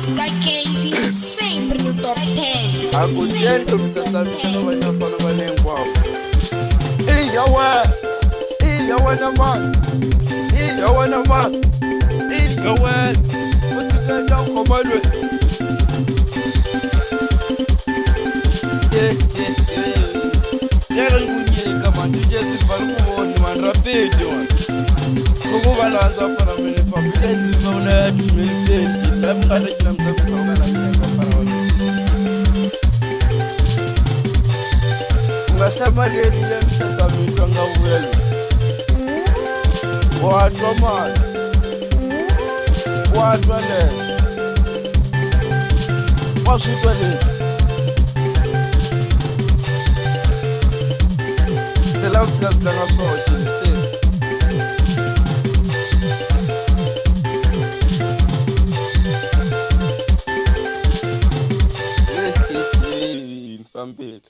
música quente, sempre nos top 10. Akutendo msasabisha wanyafana wanengwao. Iyawe na man. Iyawe na man. Iyawe. Utikenda ukomalwe. Teka nikunyeka man. Tuje sifari kuhoni man. Rapidi man. Kukubalanza fana mene familia nzima unayatu shmelitenti. Lamu kata kila mzaki saungana mwenye fana wani. Ungasema leli ya msasabishwa nga uwelu. Watwa mani. Watwa leli. Wasutwa leli. Sela msikazilanga kwa chini seli. Family.